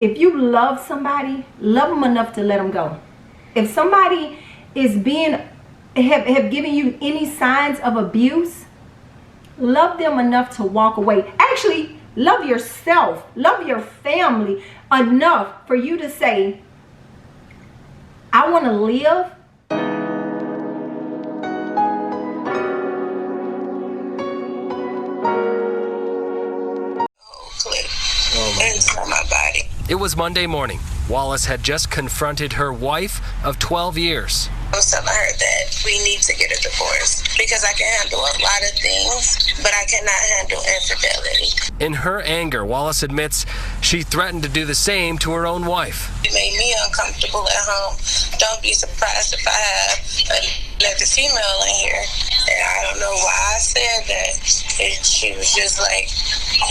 If you love somebody, love them enough to let them go. If somebody is have given you any signs of abuse, love them enough to walk away. Actually, love yourself, love your family enough for you to say, I want to live. Inside my body. It was Monday morning. Wallace had just confronted her wife of 12 years. I was telling her that we need to get a divorce because I can handle a lot of things, but I cannot handle infidelity. In her anger, Wallace admits she threatened to do the same to her own wife. It made me uncomfortable at home. Don't be surprised if I have another female in here. And I don't know why I said that. And she was just like,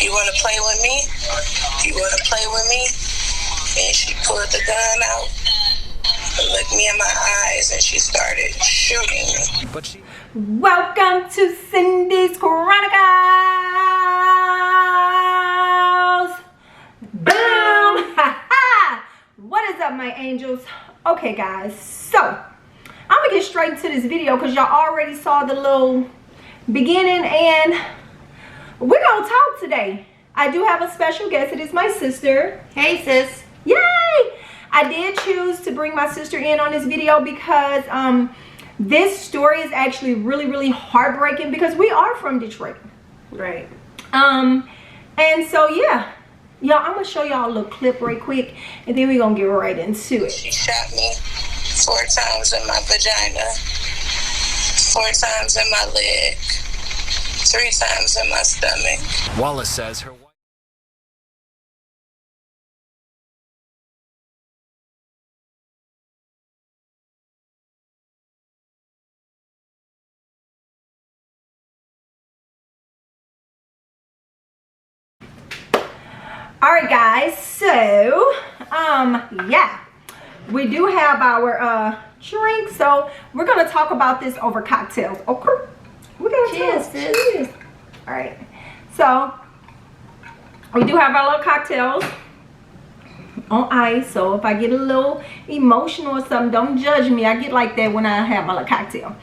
you want to play with me? You want to play with me? And she pulled the gun out and looked me in my eyes and she started shooting me. But she... Welcome to Cindy's Chronicles. Boom! What is up, my angels? Okay, guys, so I'm gonna get straight into this video because y'all already saw the little beginning, and we're gonna talk today. I do have a special guest. It is my sister. Hey, sis. Yay! I did choose to bring my sister in on this video because this story is actually really heartbreaking because we are from Detroit. Right. And so yeah, y'all, I'm gonna show y'all a little clip right quick and then we're gonna get right into it. She shot me 4 times in my vagina, 4 times in my leg, 3 times in my stomach. Wallace says her wife... All right, guys, so yeah, we do have our drink, so we're gonna talk about this over cocktails. Okay, we gotta Cheers, sis. All right, so we do have our little cocktails on ice, so if I get a little emotional or something, don't judge me. I get like that when I have my little cocktail.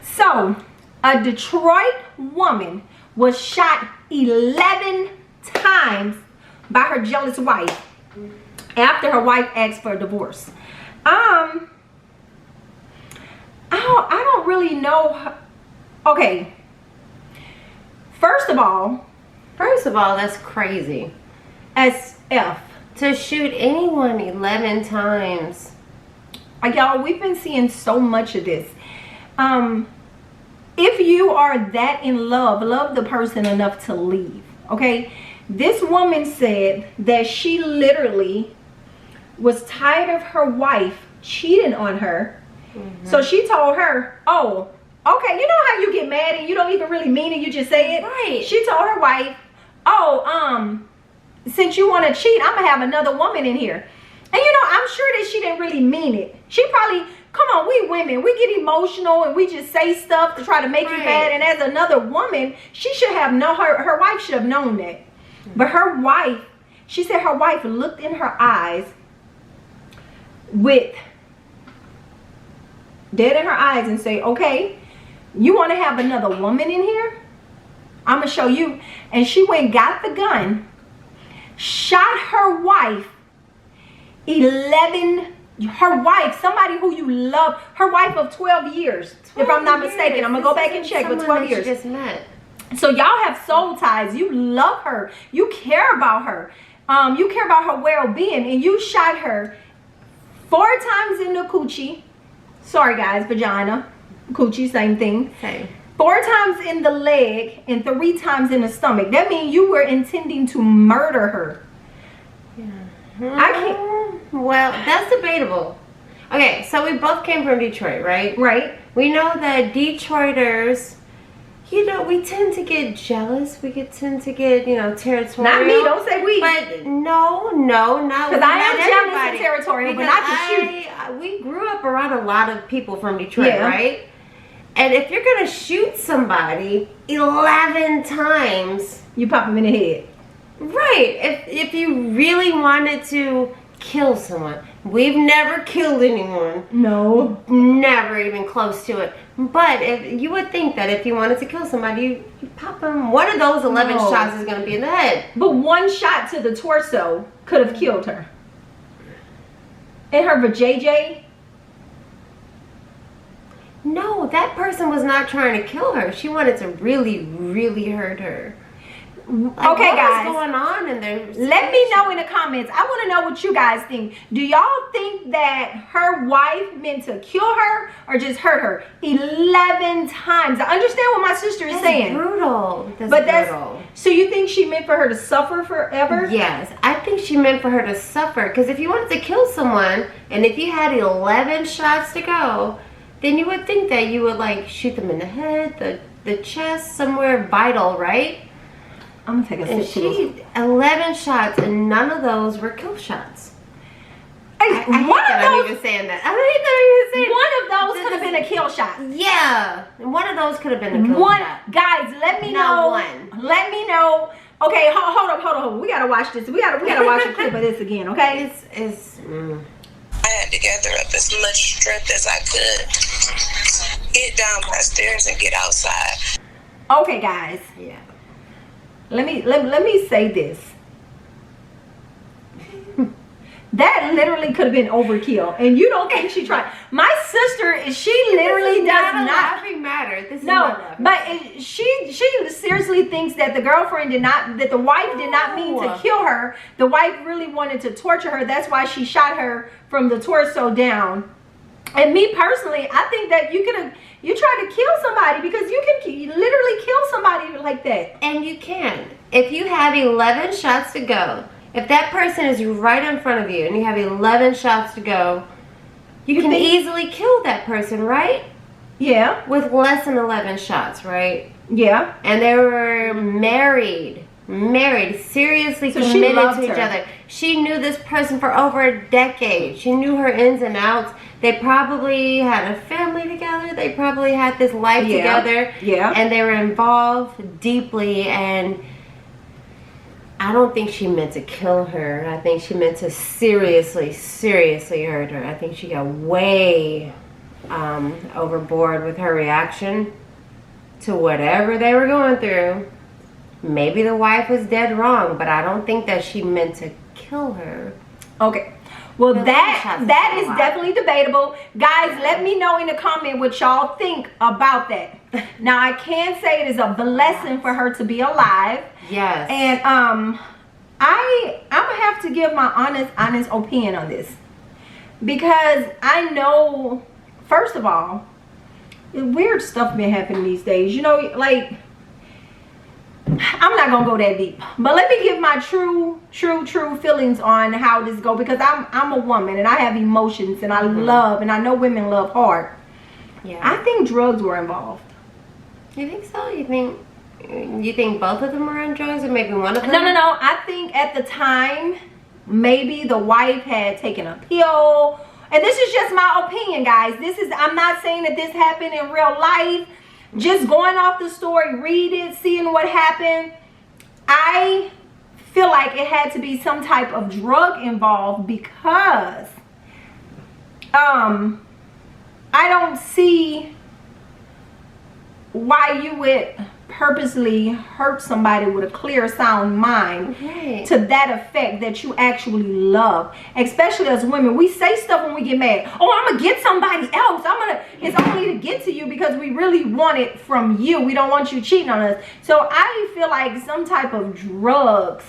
So a Detroit woman was shot 11 times by her jealous wife after her wife asked for a divorce. I don't really know. Okay, first of all, that's crazy. as F To shoot anyone 11 times. y'all, we've been seeing so much of this. If you are that in love the person enough to leave. Okay, this woman said that she literally was tired of her wife cheating on her. So she told her, oh, okay, you know how you get mad and you don't even really mean it, you just say it? Right. She told her wife, oh, since you want to cheat, I'm gonna have another woman in here. And you know, I'm sure that she didn't really mean it. She probably, come on, we women, we get emotional and we just say stuff to try to make you mad. And as another woman, she should have known, her wife should have known that. But her wife, she said her wife looked in her eyes with dead in her eyes and say, okay, you want to have another woman in here? I'm gonna show you. And she went, got the gun, shot her wife 11, her wife, somebody who you love, her wife of 12 years, if I'm not mistaken. I'm gonna go back and check, but 12 years. Just met. So y'all have soul ties. You love her. You care about her. You care about her well-being, and you shot her 4 times in the coochie. Sorry, guys, vagina, coochie, same thing. Okay. 4 times in the leg and 3 times in the stomach. That means you were intending to murder her. Yeah. I can't. Well, that's debatable. Okay, so we both came from Detroit, right? Right. We know that Detroiters, you know, we tend to get jealous. We tend to get, you know, territorial. Not me. Don't say we. But no, not because I am not jealous everybody. and territorial, but Because not to shoot. we grew up around a lot of people from Detroit, Yeah. right? And if you're gonna shoot somebody 11 times, You pop him in the head. Right. If you really wanted to kill someone, we've never killed anyone. No. Never even close to it. But if you would think that if you wanted to kill somebody, you pop them. One of those 11 No. shots is going to be in the head. But one shot to the torso could have killed her. And her vajayjay? No, that person was not trying to kill her. She wanted to really, really hurt her. Like, Okay, guys. What's going on in there? Let me know in the comments. I want to know what you guys think. Do y'all think that her wife meant to kill her or just hurt her 11 times? I understand what my sister is saying. Brutal. That's brutal. So you think she meant for her to suffer forever? Yes, I think she meant for her to suffer. Because if you wanted to kill someone, and if you had 11 shots to go, then you would think that you would like shoot them in the head, the chest, somewhere vital, right? I'm gonna take a And sip to this. 11 shots, and none of those were kill shots. Hey, I hate that I'm even saying that. I hate that I'm even saying one of those could have been a kill shot. Yeah, one of those could have been a kill One, shot. guys, let me Not know. one. Let me know. Okay, hold up. We gotta watch this. We gotta watch a clip of this again. Okay. I had to gather up as much strength as I could, get down my stairs and get outside. Okay, guys. Yeah. Let me say this. That literally could have been overkill, and you don't think she tried. My sister, she literally does not. Laughing matter. This is No, not laughing. but she seriously thinks that the girlfriend did not, that the wife did not mean to kill her. The wife really wanted to torture her. That's why she shot her from the torso down. And me personally, I think that you try to kill somebody because you can literally kill somebody like that. And you can. If you have 11 shots to go, if that person is right in front of you and you have 11 shots to go, you can easily kill that person, right? Yeah. With less than 11 shots, right? Yeah. And they were married, seriously So she committed loved to each her. other. She knew this person for over a decade. She knew her ins and outs. They probably had a family together. They probably had this life together. Yeah. And they were involved deeply, and I don't think she meant to kill her. I think she meant to seriously hurt her. I think she got way overboard with her reaction to whatever they were going through. Maybe the wife was dead wrong, but I don't think that she meant to kill her. Okay. Well, Well, that is definitely debatable. Guys, let me know in the comment what y'all think about that. Now, I can say it is a blessing for her to be alive. Yes. And I'm gonna have to give my honest opinion on this, because I know, first of all, weird stuff been happening these days. You know, like, I'm not gonna go that deep, but let me give my true feelings on how this go, because I'm a woman and I have emotions and I love, and I know women love hard. Yeah. I think drugs were involved. You think so? You think both of them were on drugs, or maybe one of them? No. I think at the time, maybe the wife had taken a pill. And this is just my opinion, guys. I'm not saying that this happened in real life. Just going off the story, read it, seeing what happened. I feel like it had to be some type of drug involved, because I don't see why you would purposely hurt somebody with a clear, sound mind to that effect that you actually love. Especially as women, we say stuff when we get mad. Oh, I'm gonna get somebody else. It's only to get to you because we really want it from you. We don't want you cheating on us. So I feel like some type of drugs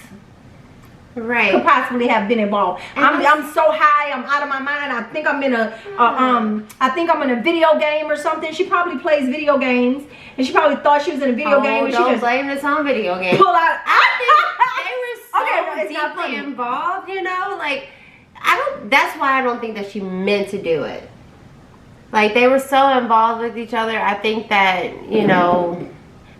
could possibly have been involved. I'm so high, I'm out of my mind. I think I'm in a video game or something. She probably plays video games, and she probably thought she was in a video game. And don't she just blame this on video games. pull out. They were so Okay, well, it's not deeply funny. involved, you know. Like, that's why I don't think that she meant to do it. Like, they were so involved with each other. I think that, you know,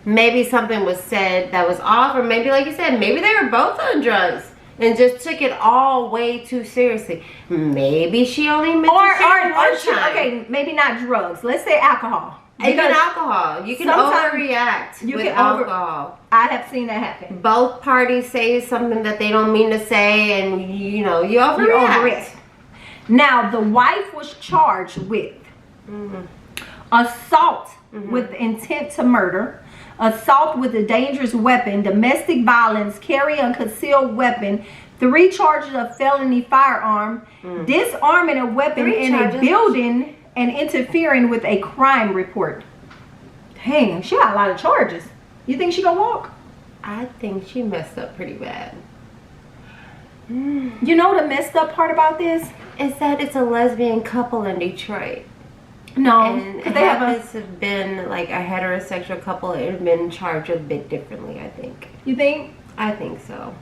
maybe something was said that was off, or maybe, like you said, maybe they were both on drugs and just took it all way too seriously. Maybe she only meant to share one time. Okay, maybe not drugs. Let's say alcohol. Even alcohol. You can overreact with alcohol. I have seen that happen. Both parties say something that they don't mean to say, and you overreact. Now, the wife was charged with assault with intent to murder, assault with a dangerous weapon, domestic violence, carry a concealed weapon, 3 charges of felony firearm, disarming a weapon in a building, and interfering with a crime report. Dang, she got a lot of charges. You think she gonna walk? I think she messed up pretty bad. You know the messed up part about this? Is that it's a lesbian couple in Detroit. No, And they have this have been like a heterosexual couple, it would have been charged a bit differently, I think. You think? I think so.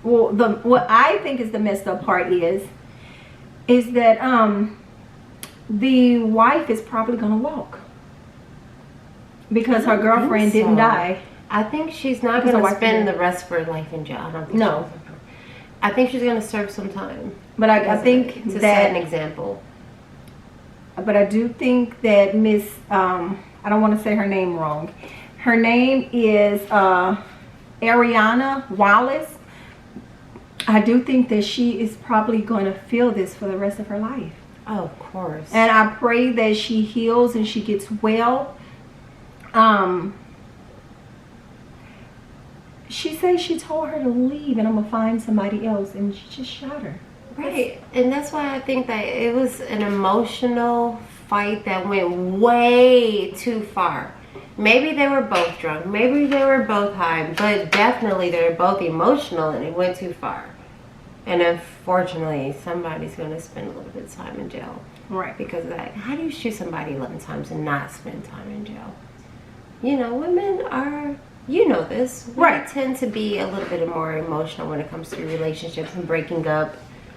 Well, what I think is the messed up part is that the wife is probably gonna walk because her girlfriend didn't die. I think she's not going to spend the rest of her life in jail. I don't think no. I think she's going to serve some time. But I think to set an example. But I do think that Miss I don't want to say her name wrong. Her name is Ariana Wallace. I do think that she is probably going to feel this for the rest of her life. Oh, of course. And I pray that she heals and she gets well. She said she told her to leave and I'm gonna find somebody else, and she just shot her. Right. And that's why I think that it was an emotional fight that went way too far. Maybe they were both drunk, maybe they were both high, but definitely they were both emotional and it went too far. And unfortunately, somebody's going to spend a little bit of time in jail. Right. Because of that. How do you shoot somebody 11 times and not spend time in jail? You know, women are, you know this. Right. Tend to be a little bit more emotional when it comes to relationships and breaking up.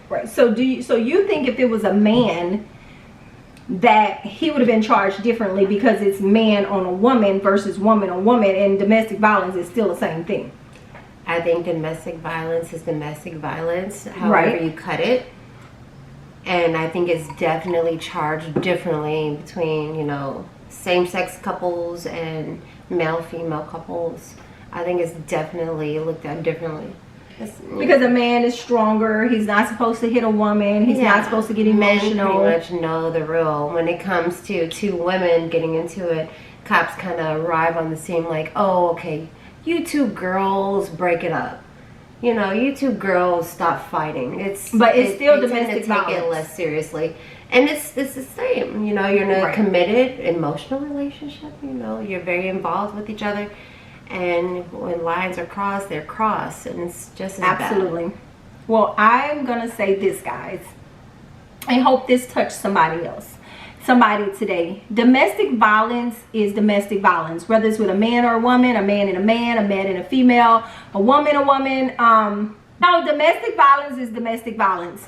Right. So you think if it was a man that he would have been charged differently because it's man on a woman versus woman on woman, and domestic violence is still the same thing? I think domestic violence is domestic violence, however you cut it. And I think it's definitely charged differently between, you know, same-sex couples and male-female couples. I think it's definitely looked at differently. Because a man is stronger. He's not supposed to hit a woman. He's not supposed to get emotional. Men pretty much know the rule. When it comes to two women getting into it, cops kind of arrive on the scene like, oh, okay, you two girls break it up. You know, you two girls stop fighting. But it's still domestic violence. Take it less seriously. And it's the same. You know, you're in a committed, emotional relationship. You know, you're very involved with each other. And when lines are crossed, they're crossed. And it's just as absolutely bad. Well, I'm going to say this, guys. I hope this touched somebody else. Somebody today. Domestic violence is domestic violence. Whether it's with a man or a woman, a man and a man, a man and a female, a woman. No, domestic violence is domestic violence.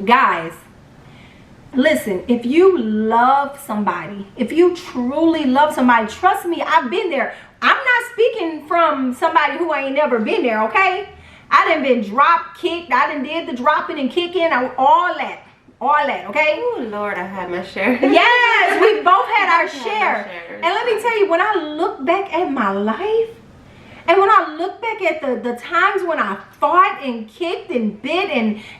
Guys, listen, if you love somebody, if you truly love somebody, trust me, I've been there. I'm not speaking from somebody who ain't never been there, okay? I done been dropped, kicked, I done did the dropping and kicking, all that, okay? Oh, Lord, I had my share. Yes, we both had our share. And let me tell you, when I look back at my life, and when I look back at the times when I fought and kicked and bit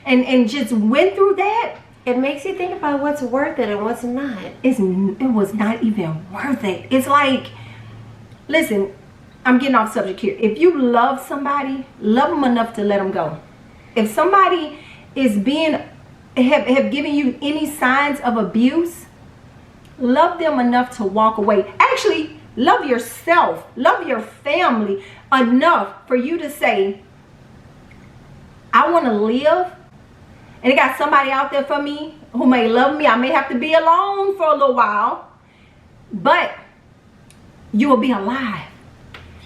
and just went through that, it makes you think about what's worth it and what's not. It was not even worth it. It's like, listen, I'm getting off subject here. If you love somebody, love them enough to let them go. If somebody is have given you any signs of abuse, love them enough to walk away. Actually, love yourself, love your family enough for you to say, I want to live. And it got somebody out there for me who may love me. I may have to be alone for a little while, but you will be alive.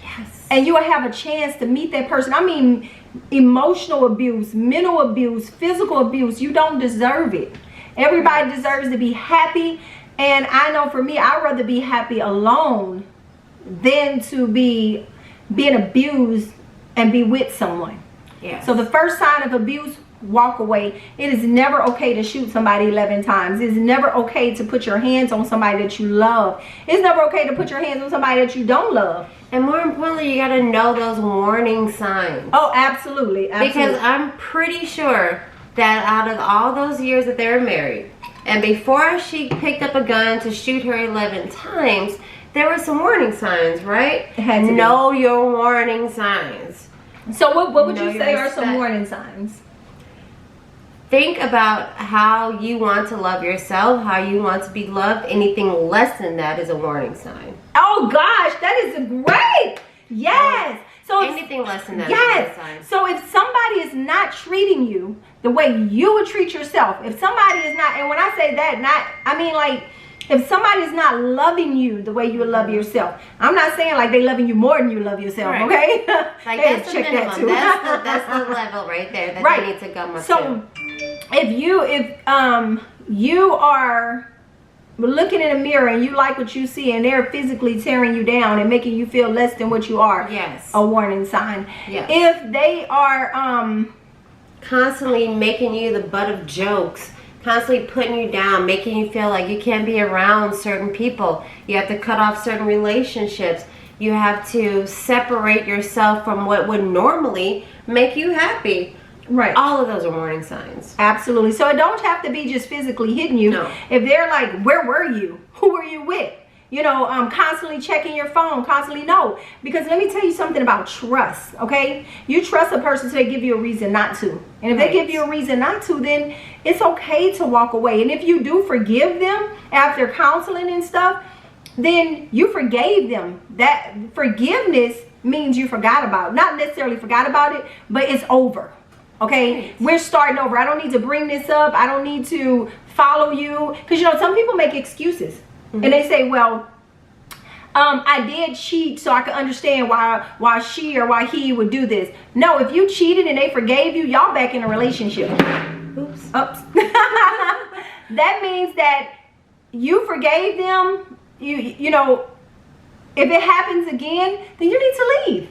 Yes. And you will have a chance to meet that person. I mean, emotional abuse, mental abuse, physical abuse. You don't deserve it. Everybody deserves to be happy. And I know for me, I'd rather be happy alone than to being abused and be with someone. Yes. So the first sign of abuse, walk away. It is never okay to shoot somebody 11 times. It's never okay to put your hands on somebody that you love. It's never okay to put your hands on somebody that you don't love. And more importantly, you got to know those warning signs. Oh, absolutely. Because I'm pretty sure that out of all those years that they were married, and before she picked up a gun to shoot her 11 times, there were some warning signs, right? It had to know your warning signs. So what would you say are respect. some warning signs? Think about how you want to love yourself, how you want to be loved. Anything less than that is a warning sign. Oh gosh, that is great. Yes. So anything less than that yes. is a sign. So if somebody is not treating you the way you would treat yourself, if somebody is not, and when I say that, I mean like, if somebody is not loving you the way you would love yourself, I'm not saying like they loving you more than you love yourself, right. Okay? Like Hey, that's the minimum. That's the level right there that right. they need to come up so, to. if you are looking in a mirror and you like what you see and they're physically tearing you down and making you feel less than what you are, yes, a warning sign. Yes. If they are constantly making you the butt of jokes, constantly putting you down, making you feel like you can't be around certain people, you have to cut off certain relationships, you have to separate yourself from what would normally make you happy. right. All of those are warning signs. Absolutely. So it don't have to be just physically hitting you. No. If they're like, where were you? Who were you with? You know, constantly checking your phone, constantly no. Because let me tell you something about trust, okay? You trust a person so they give you a reason not to. And if they give you a reason not to, then it's okay to walk away. And if you do forgive them after counseling and stuff, then you forgave them. That forgiveness means you forgot about it. Not necessarily forgot about it, but it's over. Okay, we're starting over. I don't need to bring this up. I don't need to follow you. Because, you know, some people make excuses. And they say, well, I did cheat so I could understand why she or why he would do this. No, if you cheated and they forgave you, y'all back in a relationship. Oops. That means that you forgave them. You know, if it happens again, then you need to leave.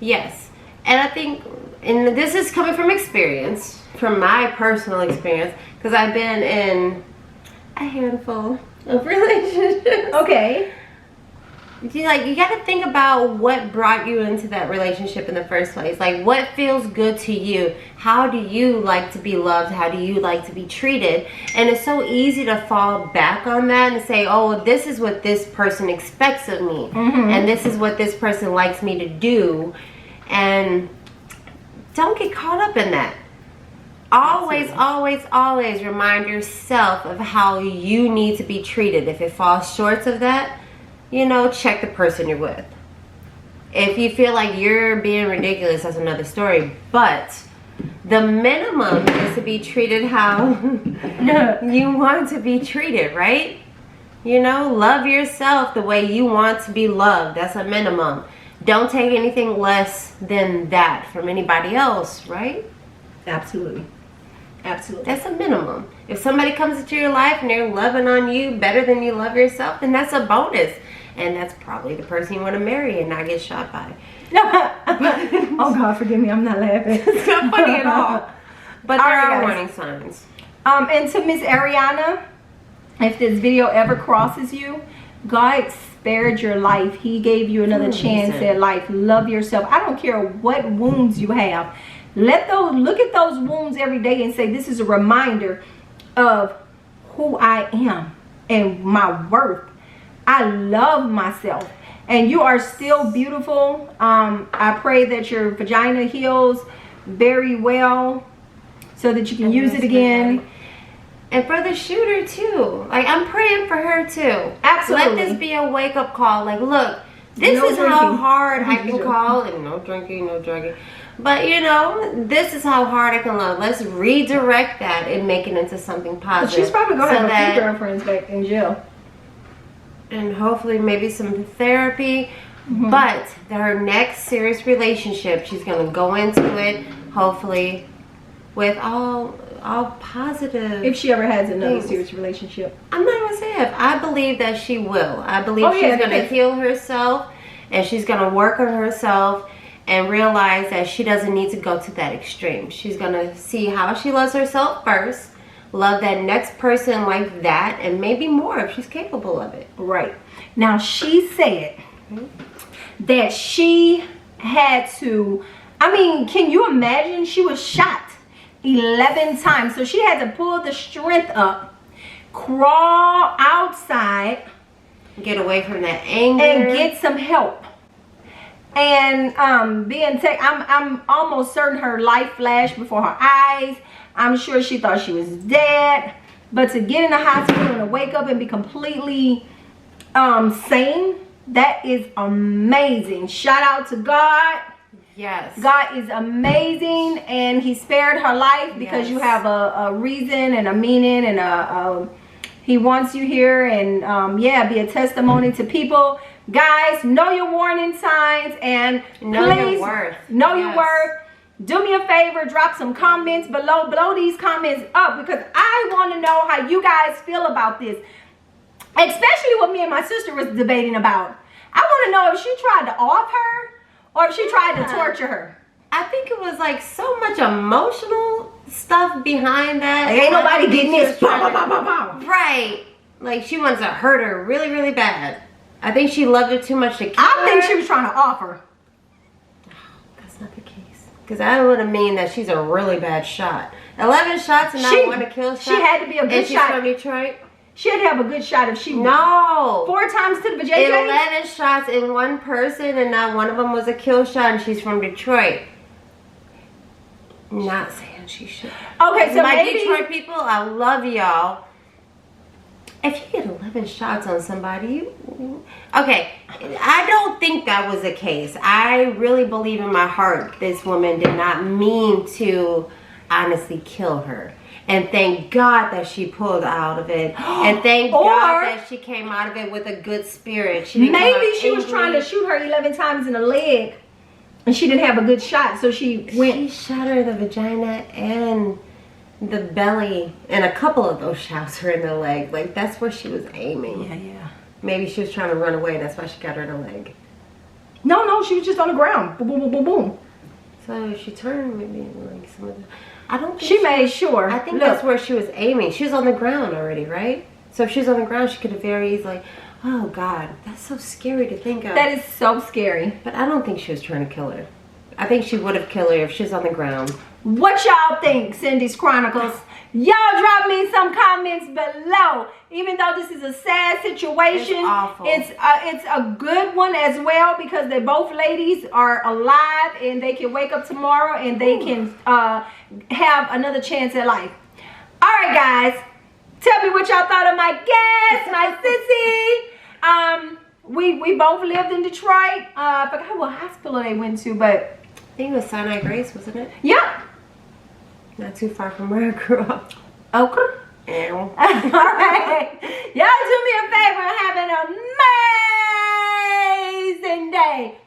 Yes. And I think, and this is coming from experience, from my personal experience, because I've been in a handful of relationships. Okay. You got to think about what brought you into that relationship in the first place. Like, what feels good to you? How do you like to be loved? How do you like to be treated? And it's so easy to fall back on that and say, oh, this is what this person expects of me. And this is what this person likes me to do. And don't get caught up in that. Always, always, always remind yourself of how you need to be treated. If it falls short of that, you know, check the person you're with. If you feel like you're being ridiculous, that's another story. But the minimum is to be treated how you want to be treated, right? You know, love yourself the way you want to be loved. That's a minimum. Don't take anything less than that from anybody else, right? Absolutely. Absolutely. That's a minimum. If somebody comes into your life and they're loving on you better than you love yourself, then that's a bonus. And that's probably the person you want to marry and not get shot by. Oh God, forgive me, I'm not laughing. It's not funny at all. But there are warning signs. And to Miss Ariana, if this video ever crosses you, God spared your life. He gave you another chance at life. Love yourself. I don't care what wounds you have. Look at those wounds every day and say, this is a reminder of who I am and my worth. I love myself. And you are still beautiful. I pray that your vagina heals very well so that you can use it again. And for the shooter too. Like, I'm praying for her too. Absolutely. Let this be a wake-up call. Like, look, this is how hard I can call. And no drinking, no drugging. But, you know, this is how hard I can love. Let's redirect that and make it into something positive. She's probably going to have a few girlfriends back in jail. And hopefully maybe some therapy. But her next serious relationship, she's going to go into it, hopefully, with all positive. If she ever has another serious relationship. I'm not going to say if. I believe that she will. I believe she's going to heal herself. And she's going to work on herself. and realize that she doesn't need to go to that extreme. She's going to see how she loves herself first, love that next person like that, and maybe more if she's capable of it. Right. Now, she said that she had to, I mean, can you imagine? She was shot 11 times. So she had to pull the strength up, crawl outside, get away from that anger, and get some help. And I'm almost certain her life flashed before her eyes. I'm sure she thought she was dead. But to get in the hospital and to wake up and be completely sane, that is amazing. Shout out to God. Yes. God is amazing, and he spared her life because you have a reason and a meaning, and he wants you here, and be a testimony to people. Guys, know your warning signs, and know please your worth. Know your worth. Do me a favor, drop some comments below. Blow these comments up, because I want to know how you guys feel about this, especially what me and my sister was debating about. I want to know if she tried to off her or if she tried to torture her. I think it was like so much emotional stuff behind that. Ain't nobody getting this. Right. Like she wants to hurt her really, really bad. I think she loved her too much to kill her. I think she was trying to offer. That's not the case. Because that would have mean that she's a really bad shot. 11 shots and not one to kill shot. She had to be a good and shot. She's from Detroit. She had to have a good shot if she No. 4 times to the vajayjay. 11 shots in one person, and not one of them was a kill shot, and she's from Detroit. Not saying she should. Okay, so my maybe Detroit people, I love y'all. If you get 11 shots on somebody, okay, I don't think that was the case. I really believe in my heart this woman did not mean to honestly kill her. And thank God that she pulled out of it. And thank God that she came out of it with a good spirit. Maybe she was trying to shoot her 11 times in the leg, and she didn't have a good shot, so she went. She shot her in the vagina and the belly, and a couple of those shots were in the leg. Like, that's where she was aiming. Yeah. Maybe she was trying to run away. That's why she got her in the leg. No, she was just on the ground. Boom, boom, boom, boom, boom. So she turned, maybe like some of the... I don't think she made sure. I think that's where she was aiming. She was on the ground already, right? So if she was on the ground, she could have very easily... Oh, God. That's so scary to think of. That is so scary. But I don't think she was trying to kill her. I think she would have killed her if she was on the ground. What y'all think, Cindy's Chronicles? Y'all drop me some comments below. Even though this is a sad situation, it's awful. It's a good one as well, because they both ladies are alive and they can wake up tomorrow and they can have another chance at life. All right, guys, tell me what y'all thought of my guest, my sissy. We both lived in Detroit. I forgot what hospital they went to, but I think it was Sinai Grace, wasn't it? yeah. Not too far from where I grew up. Okay. Ow. All right. Y'all do me a favor and have an amazing day.